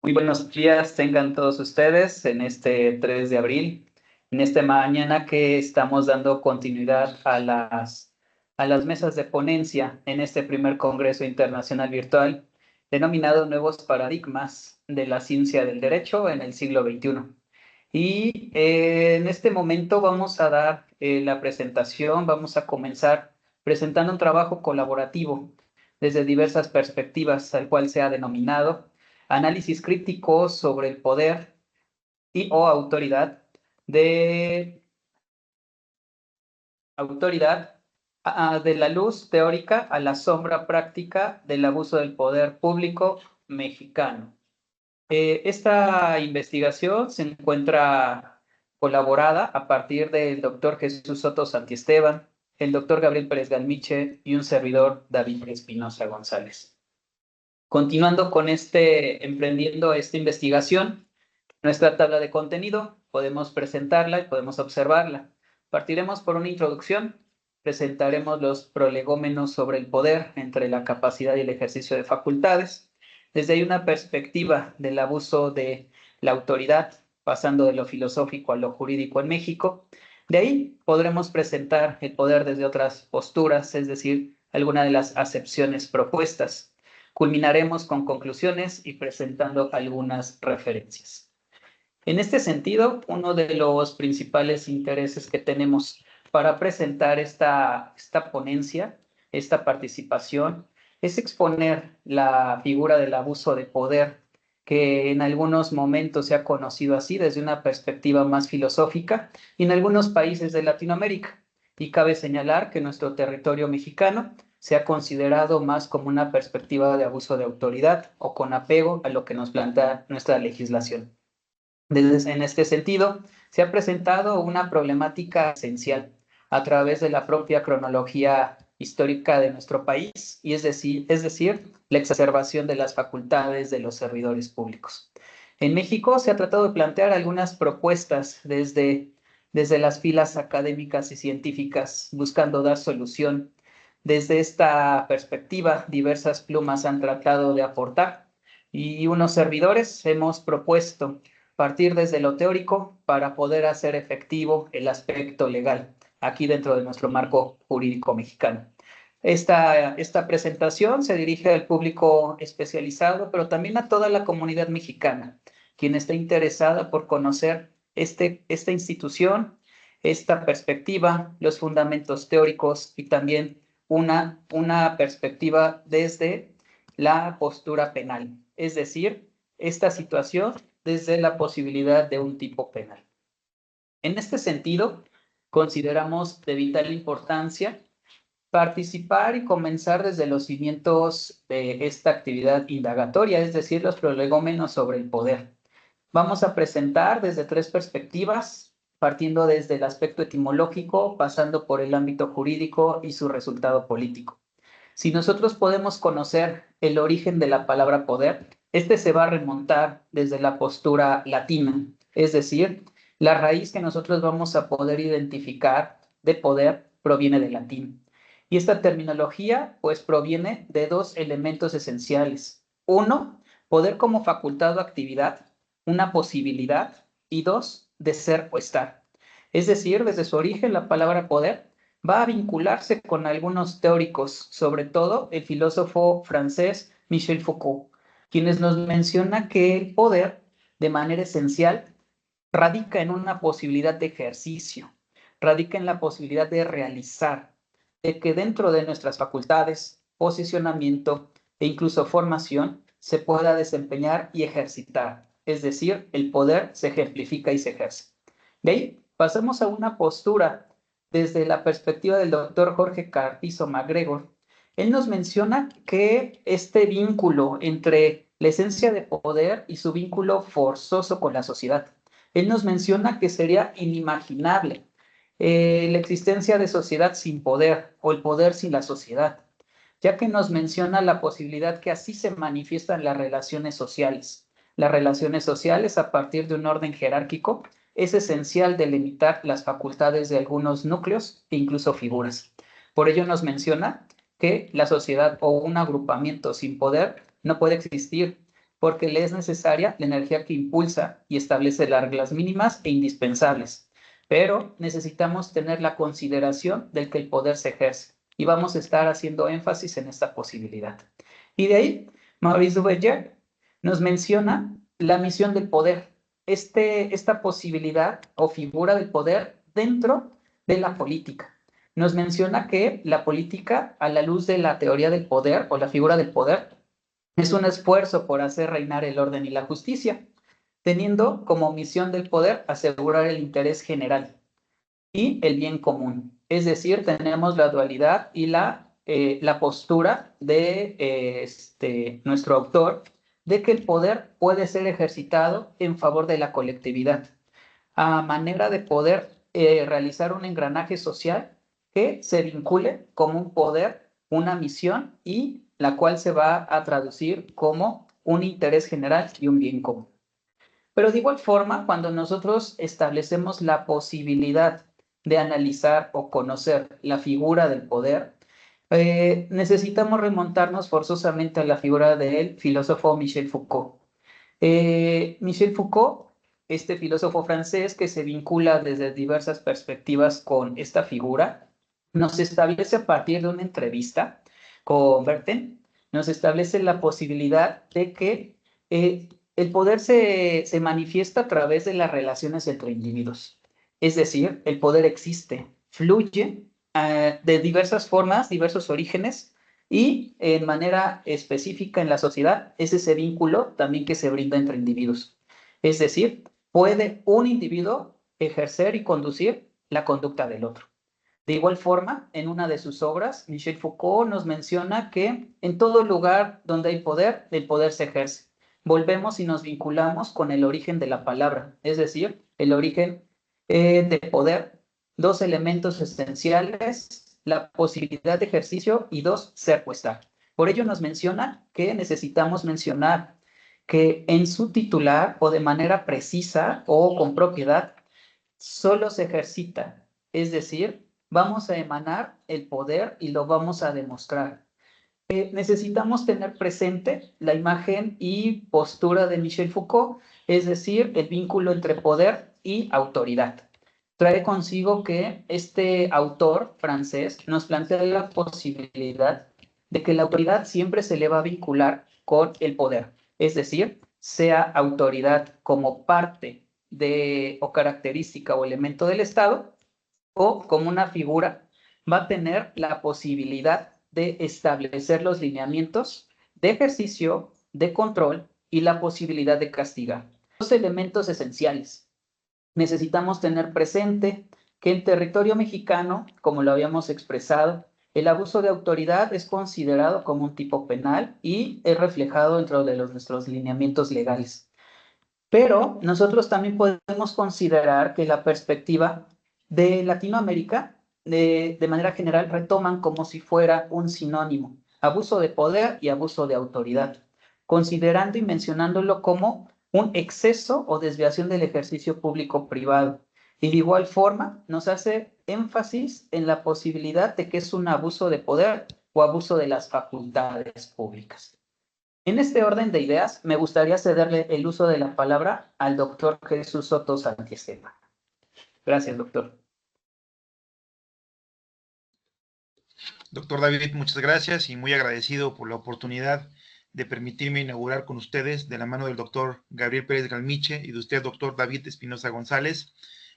Muy buenos días, tengan todos ustedes en este 3 de abril, en esta mañana que estamos dando continuidad a las mesas de ponencia en este primer Congreso Internacional Virtual, denominado Nuevos Paradigmas de la Ciencia del Derecho en el siglo XXI. Y en este momento vamos a dar la presentación, vamos a comenzar presentando un trabajo colaborativo desde diversas perspectivas, al cual se ha denominado análisis crítico sobre el poder y o autoridad de la luz teórica a la sombra práctica del abuso del poder público mexicano. Esta investigación se encuentra colaborada a partir del doctor Jesús Soto Santiesteban, el doctor Gabriel Pérez Galmiche y un servidor, David Espinosa González. Continuando con emprendiendo esta investigación, nuestra tabla de contenido, podemos presentarla y podemos observarla. Partiremos por una introducción, presentaremos los prolegómenos sobre el poder entre la capacidad y el ejercicio de facultades, desde ahí una perspectiva del abuso de la autoridad, pasando de lo filosófico a lo jurídico en México. De ahí podremos presentar el poder desde otras posturas, es decir, alguna de las acepciones propuestas. Culminaremos con conclusiones y presentando algunas referencias. En este sentido, uno de los principales intereses que tenemos para presentar esta ponencia, esta participación, es exponer la figura del abuso de poder, que en algunos momentos se ha conocido así desde una perspectiva más filosófica y en algunos países de Latinoamérica. Y cabe señalar que nuestro territorio mexicano se ha considerado más como una perspectiva de abuso de autoridad o con apego a lo que nos plantea nuestra legislación. En este sentido, se ha presentado una problemática esencial a través de la propia cronología histórica de nuestro país, y es decir, la exacerbación de las facultades de los servidores públicos. En México se ha tratado de plantear algunas propuestas desde las filas académicas y científicas, buscando dar solución. Desde esta perspectiva, diversas plumas han tratado de aportar, y unos servidores hemos propuesto partir desde lo teórico para poder hacer efectivo el aspecto legal aquí dentro de nuestro marco jurídico mexicano. Esta presentación se dirige al público especializado, pero también a toda la comunidad mexicana, quien está interesada por conocer esta institución, esta perspectiva, los fundamentos teóricos y también una perspectiva desde la postura penal, es decir, esta situación desde la posibilidad de un tipo penal. En este sentido, consideramos de vital importancia participar y comenzar desde los cimientos de esta actividad indagatoria, es decir, los prolegómenos sobre el poder. Vamos a presentar desde tres perspectivas, partiendo desde el aspecto etimológico, pasando por el ámbito jurídico y su resultado político. Si nosotros podemos conocer el origen de la palabra poder, este se va a remontar desde la postura latina, es decir, la raíz que nosotros vamos a poder identificar de poder proviene del latín. Y esta terminología, pues, proviene de dos elementos esenciales. Uno, poder como facultad o actividad, una posibilidad, y dos, de ser o estar. Es decir, desde su origen, la palabra poder va a vincularse con algunos teóricos, sobre todo el filósofo francés Michel Foucault, quienes nos menciona que el poder, de manera esencial, radica en una posibilidad de ejercicio, radica en la posibilidad de realizar, de que dentro de nuestras facultades, posicionamiento e incluso formación se pueda desempeñar y ejercitar. Es decir, el poder se ejemplifica y se ejerce. De ahí pasamos a una postura desde la perspectiva del doctor Jorge Carpizo MacGregor. Él nos menciona que este vínculo entre la esencia de poder y su vínculo forzoso con la sociedad. Él nos menciona que sería inimaginable la existencia de sociedad sin poder o el poder sin la sociedad, ya que nos menciona la posibilidad que así se manifiestan las relaciones sociales. Las relaciones sociales, a partir de un orden jerárquico, es esencial delimitar las facultades de algunos núcleos e incluso figuras. Por ello nos menciona que la sociedad o un agrupamiento sin poder no puede existir, porque le es necesaria la energía que impulsa y establece las reglas mínimas e indispensables. Pero necesitamos tener la consideración del que el poder se ejerce y vamos a estar haciendo énfasis en esta posibilidad. Y de ahí, Maurice Duverger nos menciona la misión del poder, esta posibilidad o figura del poder dentro de la política. Nos menciona que la política, a la luz de la teoría del poder o la figura del poder, es un esfuerzo por hacer reinar el orden y la justicia, teniendo como misión del poder asegurar el interés general y el bien común. Es decir, tenemos la dualidad y la postura de nuestro autor de que el poder puede ser ejercitado en favor de la colectividad, a manera de poder realizar un engranaje social que se vincule como un poder, una misión y la cual se va a traducir como un interés general y un bien común. Pero de igual forma, cuando nosotros establecemos la posibilidad de analizar o conocer la figura del poder, necesitamos remontarnos forzosamente a la figura del filósofo Michel Foucault. Michel Foucault, este filósofo francés que se vincula desde diversas perspectivas con esta figura, nos establece a partir de una entrevista con Bertin, nos establece la posibilidad de que el poder se manifiesta a través de las relaciones entre individuos. Es decir, el poder existe, fluye de diversas formas, diversos orígenes, y en manera específica en la sociedad es ese vínculo también que se brinda entre individuos. Es decir, puede un individuo ejercer y conducir la conducta del otro. De igual forma, en una de sus obras, Michel Foucault nos menciona que en todo lugar donde hay poder, el poder se ejerce. Volvemos y nos vinculamos con el origen de la palabra, es decir, el origen de poder, dos elementos esenciales, la posibilidad de ejercicio y dos, ser o estar. Por ello nos menciona que necesitamos mencionar que en su titular o de manera precisa o con propiedad, solo se ejercita, es decir, vamos a emanar el poder y lo vamos a demostrar. Necesitamos tener presente la imagen y postura de Michel Foucault, es decir, el vínculo entre poder y autoridad. Trae consigo que este autor francés nos plantea la posibilidad de que la autoridad siempre se le va a vincular con el poder, es decir, sea autoridad como parte de o característica o elemento del Estado o como una figura va a tener la posibilidad de establecer los lineamientos de ejercicio, de control y la posibilidad de castigar. Dos elementos esenciales. Necesitamos tener presente que en territorio mexicano, como lo habíamos expresado, el abuso de autoridad es considerado como un tipo penal y es reflejado dentro de nuestros lineamientos legales. Pero nosotros también podemos considerar que la perspectiva de Latinoamérica, de manera general, retoman como si fuera un sinónimo, abuso de poder y abuso de autoridad, considerando y mencionándolo como un exceso o desviación del ejercicio público-privado. Y de igual forma, nos hace énfasis en la posibilidad de que es un abuso de poder o abuso de las facultades públicas. En este orden de ideas, me gustaría cederle el uso de la palabra al doctor Jesús Soto Santiesteban. Gracias, doctor. Doctor David, muchas gracias y muy agradecido por la oportunidad de permitirme inaugurar con ustedes, de la mano del doctor Gabriel Pérez Galmiche y de usted, doctor David Espinosa González,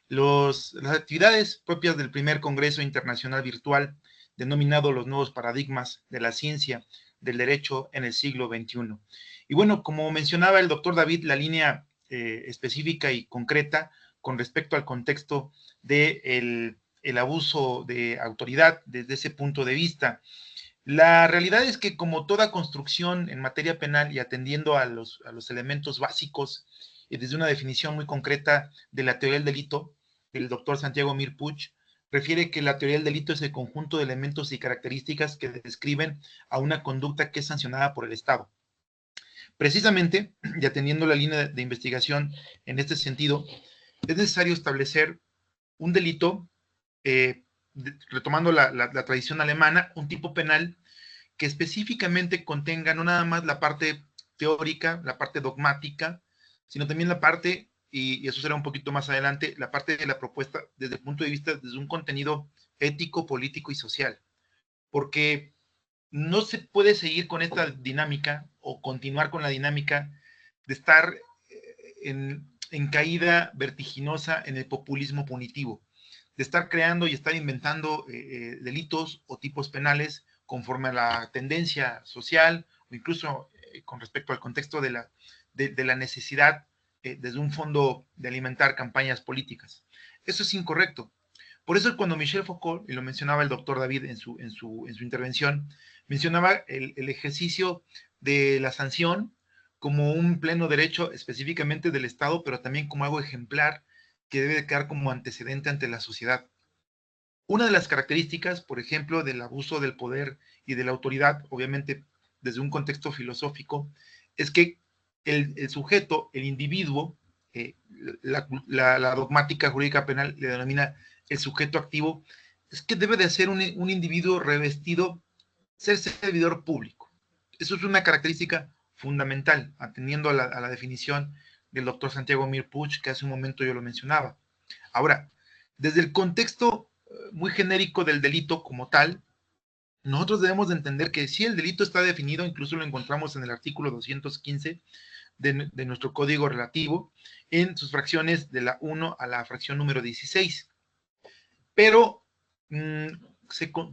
las actividades propias del primer Congreso Internacional Virtual, denominado Los Nuevos Paradigmas de la Ciencia del Derecho en el siglo XXI. Y bueno, como mencionaba el doctor David, la línea específica y concreta con respecto al contexto del abuso de autoridad desde ese punto de vista. La realidad es que, como toda construcción en materia penal y atendiendo a los elementos básicos y desde una definición muy concreta de la teoría del delito, del doctor Santiago Mir Puig, refiere que la teoría del delito es el conjunto de elementos y características que describen a una conducta que es sancionada por el Estado. Precisamente, y atendiendo la línea de investigación en este sentido, es necesario establecer un delito, retomando la tradición alemana, un tipo penal que específicamente contenga no nada más la parte teórica, la parte dogmática, sino también la parte, y eso será un poquito más adelante, la parte de la propuesta desde el punto de vista, desde un contenido ético, político y social. Porque no se puede seguir con esta dinámica o continuar con la dinámica de estar en caída vertiginosa en el populismo punitivo, de estar creando y estar inventando delitos o tipos penales conforme a la tendencia social o incluso con respecto al contexto de la necesidad desde un fondo de alimentar campañas políticas. Eso es incorrecto. Por eso cuando Michel Foucault, y lo mencionaba el doctor David en su intervención, mencionaba el ejercicio de la sanción como un pleno derecho específicamente del Estado, pero también como algo ejemplar que debe quedar como antecedente ante la sociedad. Una de las características, por ejemplo, del abuso del poder y de la autoridad, obviamente desde un contexto filosófico, es que el sujeto, el individuo, la dogmática jurídica penal le denomina el sujeto activo, es que debe de ser un individuo revestido, ser servidor público. Eso es una característica fundamental, atendiendo a la definición del doctor Santiago Mir Puig, que hace un momento yo lo mencionaba. Ahora, desde el contexto muy genérico del delito como tal, nosotros debemos de entender que si el delito está definido, incluso lo encontramos en el artículo 215 de nuestro código relativo, en sus fracciones de la 1 a la fracción número 16. Pero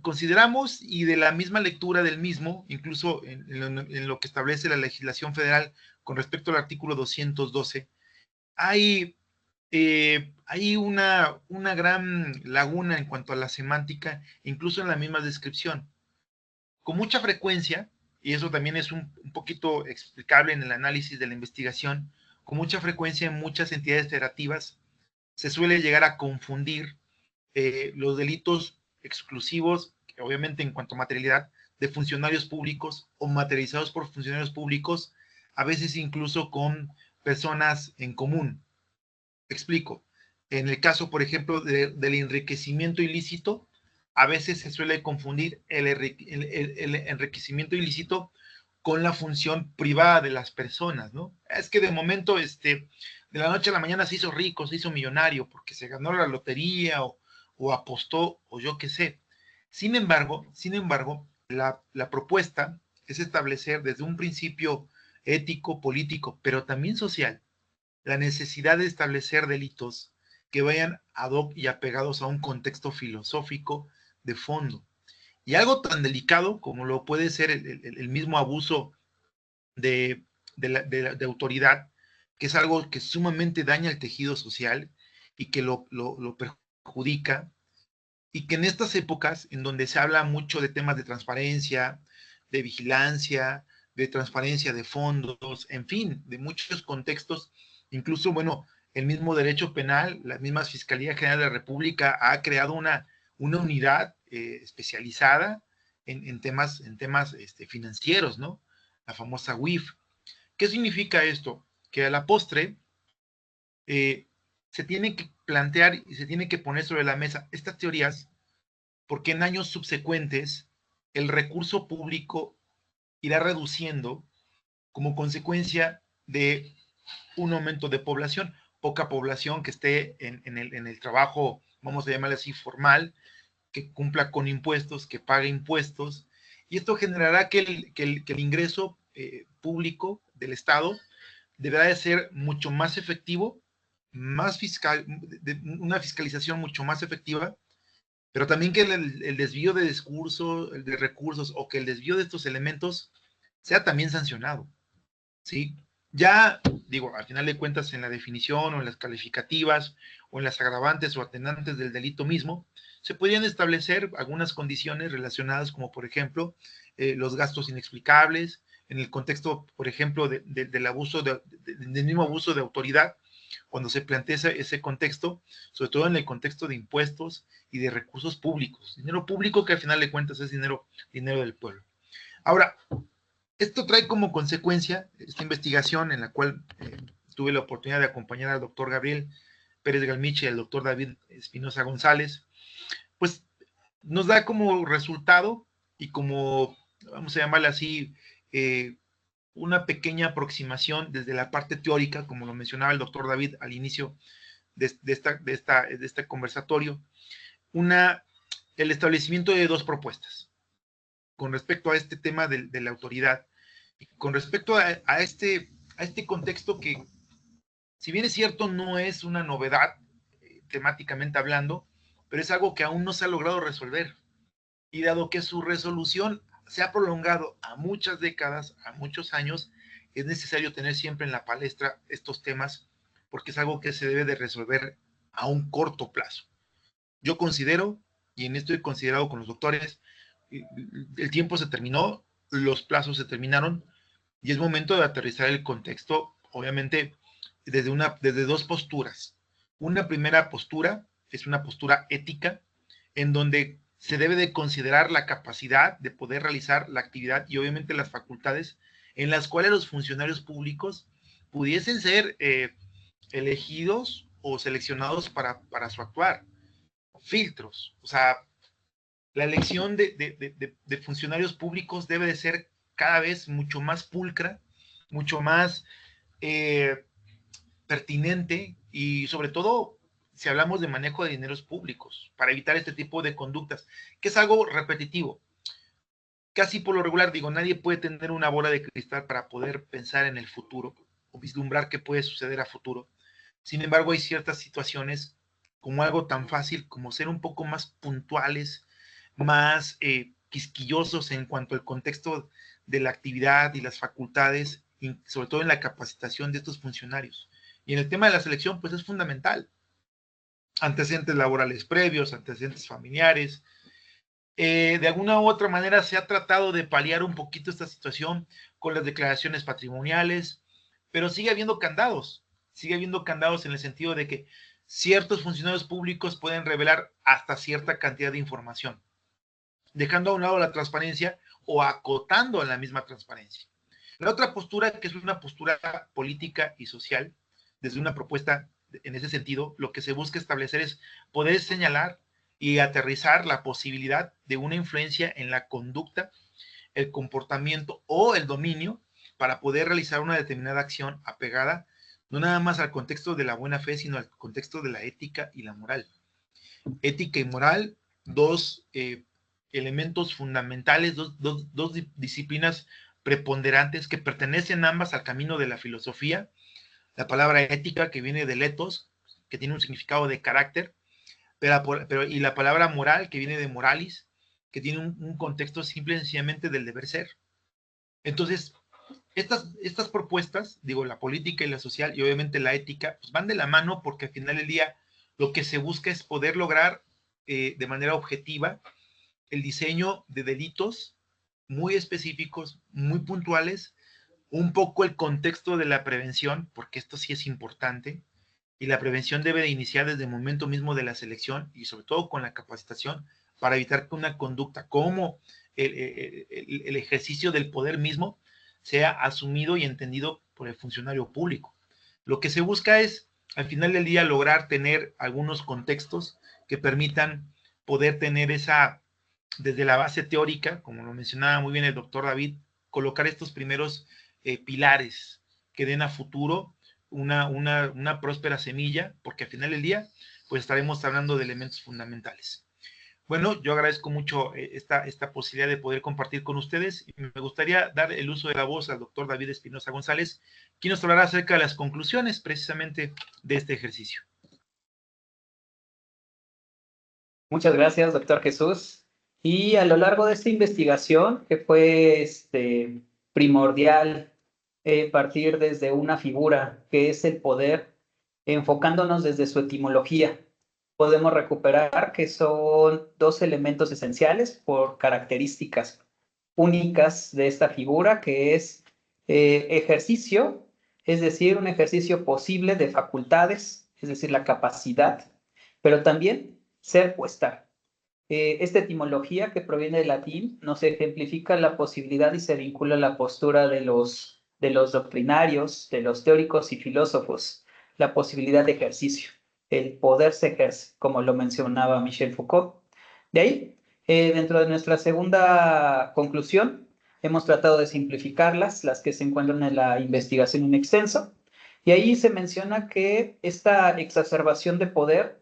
consideramos, y de la misma lectura del mismo, incluso en lo que establece la legislación federal con respecto al artículo 212, hay una gran laguna en cuanto a la semántica, incluso en la misma descripción. Con mucha frecuencia, y eso también es un poquito explicable en el análisis de la investigación, con mucha frecuencia en muchas entidades federativas se suele llegar a confundir los delitos exclusivos, obviamente en cuanto a materialidad, de funcionarios públicos o materializados por funcionarios públicos, a veces incluso con personas en común. Explico. En el caso, por ejemplo, del enriquecimiento ilícito, a veces se suele confundir el enriquecimiento ilícito con la función privada de las personas, ¿no? Es que de momento, de la noche a la mañana se hizo rico, se hizo millonario, porque se ganó la lotería o apostó, o yo qué sé. Sin embargo, la propuesta es establecer desde un principio ético, político, pero también social, la necesidad de establecer delitos que vayan ad hoc y apegados a un contexto filosófico de fondo. Y algo tan delicado como lo puede ser el mismo abuso de autoridad, que es algo que sumamente daña el tejido social y que lo perjudica, y que en estas épocas en donde se habla mucho de temas de transparencia, de vigilancia, de transparencia de fondos, en fin, de muchos contextos, incluso, bueno, el mismo derecho penal, la misma Fiscalía General de la República ha creado una unidad especializada en temas financieros, ¿no? La famosa WIF. ¿Qué significa esto? Que a la postre se tiene que plantear y se tiene que poner sobre la mesa estas teorías, porque en años subsecuentes el recurso público irá reduciendo como consecuencia de un aumento de población, poca población que esté en el trabajo, vamos a llamarle así, formal, que cumpla con impuestos, que pague impuestos, y esto generará que el ingreso público del Estado deberá de ser mucho más efectivo, más fiscal, una fiscalización mucho más efectiva, pero también que el desvío de discurso, de recursos o que el desvío de estos elementos sea también sancionado, ¿sí? Ya, digo, al final de cuentas, en la definición o en las calificativas o en las agravantes o atenuantes del delito mismo, se podrían establecer algunas condiciones relacionadas como, por ejemplo, los gastos inexplicables, en el contexto, por ejemplo, del abuso del mismo abuso de autoridad, cuando se plantea ese contexto, sobre todo en el contexto de impuestos y de recursos públicos, dinero público que al final de cuentas es dinero del pueblo. Ahora, esto trae como consecuencia esta investigación en la cual tuve la oportunidad de acompañar al doctor Gabriel Pérez Galmiche y al doctor David Espinosa González, pues nos da como resultado y como, vamos a llamarle así, una pequeña aproximación desde la parte teórica, como lo mencionaba el doctor David al inicio de este conversatorio, el establecimiento de dos propuestas con respecto a este tema de la autoridad, con respecto a este contexto que, si bien es cierto, no es una novedad temáticamente hablando, pero es algo que aún no se ha logrado resolver. Y dado que su resolución se ha prolongado a muchas décadas, a muchos años, es necesario tener siempre en la palestra estos temas, porque es algo que se debe de resolver a un corto plazo. Yo considero, y en esto he considerado con los doctores, el tiempo se terminó, los plazos se terminaron, y es momento de aterrizar el contexto, obviamente, desde dos posturas. Una primera postura es una postura ética, en donde se debe de considerar la capacidad de poder realizar la actividad y obviamente las facultades en las cuales los funcionarios públicos pudiesen ser elegidos o seleccionados para su actuar. Filtros, o sea, la elección de funcionarios públicos debe de ser cada vez mucho más pulcra, mucho más pertinente y sobre todo si hablamos de manejo de dineros públicos para evitar este tipo de conductas, que es algo repetitivo. Casi por lo regular, digo, nadie puede tener una bola de cristal para poder pensar en el futuro o vislumbrar qué puede suceder a futuro. Sin embargo, hay ciertas situaciones como algo tan fácil como ser un poco más puntuales, más quisquillosos en cuanto al contexto de la actividad y las facultades, y sobre todo en la capacitación de estos funcionarios. Y en el tema de la selección, pues es fundamental. Antecedentes laborales previos, antecedentes familiares. De alguna u otra manera se ha tratado de paliar un poquito esta situación con las declaraciones patrimoniales, pero sigue habiendo candados en el sentido de que ciertos funcionarios públicos pueden revelar hasta cierta cantidad de información, dejando a un lado la transparencia o acotando la misma transparencia. La otra postura, que es una postura política y social, desde una propuesta en ese sentido, lo que se busca establecer es poder señalar y aterrizar la posibilidad de una influencia en la conducta, el comportamiento o el dominio para poder realizar una determinada acción apegada no nada más al contexto de la buena fe, sino al contexto de la ética y la moral. Ética y moral, dos elementos fundamentales, dos disciplinas preponderantes que pertenecen ambas al camino de la filosofía. La palabra ética, que viene del ethos, que tiene un significado de carácter, y la palabra moral, que viene de moralis, que tiene un contexto simple y sencillamente del deber ser. Entonces, estas propuestas, digo, la política y la social y obviamente la ética, pues van de la mano porque al final del día lo que se busca es poder lograr de manera objetiva el diseño de delitos muy específicos, muy puntuales, un poco el contexto de la prevención, porque esto sí es importante, y la prevención debe de iniciar desde el momento mismo de la selección y sobre todo con la capacitación para evitar que una conducta como el ejercicio del poder mismo sea asumido y entendido por el funcionario público. Lo que se busca es, al final del día, lograr tener algunos contextos que permitan poder tener desde la base teórica, como lo mencionaba muy bien el doctor David, colocar estos primeros pilares que den a futuro una próspera semilla, porque al final del día, pues estaremos hablando de elementos fundamentales. Bueno, yo agradezco mucho esta posibilidad de poder compartir con ustedes y me gustaría dar el uso de la voz al doctor David Espinosa González, quien nos hablará acerca de las conclusiones precisamente de este ejercicio. Muchas gracias, doctor Jesús. Y a lo largo de esta investigación, que fue primordial partir desde una figura que es el poder, enfocándonos desde su etimología, podemos recuperar que son dos elementos esenciales por características únicas de esta figura, que es ejercicio, es decir, un ejercicio posible de facultades, es decir, la capacidad, pero también ser o estar. Esta etimología, que proviene del latín, nos ejemplifica la posibilidad y se vincula a la postura de los doctrinarios, de los teóricos y filósofos, la posibilidad de ejercicio. El poder se ejerce, como lo mencionaba Michel Foucault. De ahí, dentro de nuestra segunda conclusión, Hemos tratado de simplificarlas, las que se encuentran en la investigación in extenso, y ahí se menciona que esta exacerbación de poder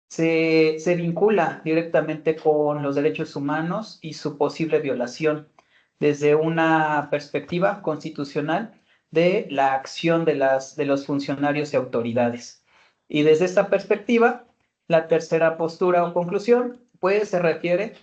se vincula directamente con los derechos humanos y su posible violación desde una perspectiva constitucional de la acción de los funcionarios y autoridades. Y desde esta perspectiva, la tercera postura o conclusión, pues se refiere,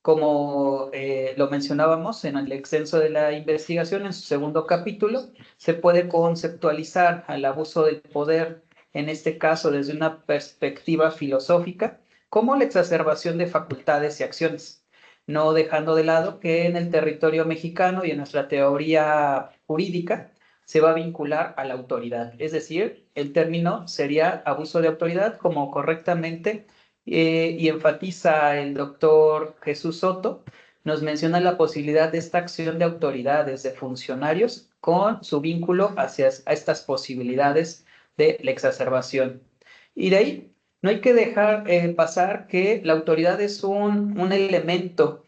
como lo mencionábamos en el extenso de la investigación, en su segundo capítulo, se puede conceptualizar al abuso del poder, en este caso desde una perspectiva filosófica, como la exacerbación de facultades y acciones, no dejando de lado que en el territorio mexicano y en nuestra teoría jurídica se va a vincular a la autoridad. Es decir, el término sería abuso de autoridad, como correctamente y enfatiza el doctor Jesús Soto, nos menciona la posibilidad de esta acción de autoridades, de funcionarios, con su vínculo hacia estas posibilidades de la exacerbación. Y de ahí no hay que dejar pasar que la autoridad es un elemento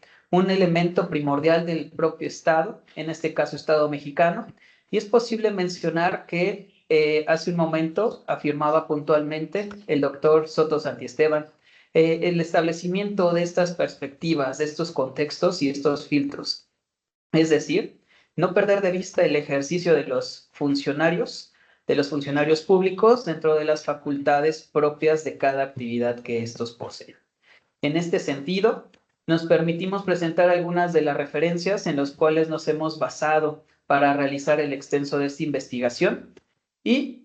primordial del propio Estado, en este caso Estado mexicano, y es posible mencionar que hace un momento afirmaba puntualmente el doctor Soto Santiesteban, el establecimiento de estas perspectivas, de estos contextos y estos filtros. Es decir, no perder de vista el ejercicio de los funcionarios públicos dentro de las facultades propias de cada actividad que estos poseen. En este sentido, nos permitimos presentar algunas de las referencias en las cuales nos hemos basado para realizar el extenso de esta investigación y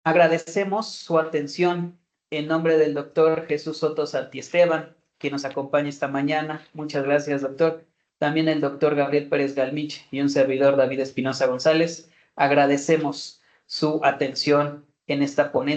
agradecemos su atención en nombre del doctor Jesús Soto Santiesteban, que nos acompaña esta mañana. Muchas gracias, doctor. También el doctor Gabriel Pérez Galmich y un servidor David Espinosa González. Agradecemos su atención en esta ponencia.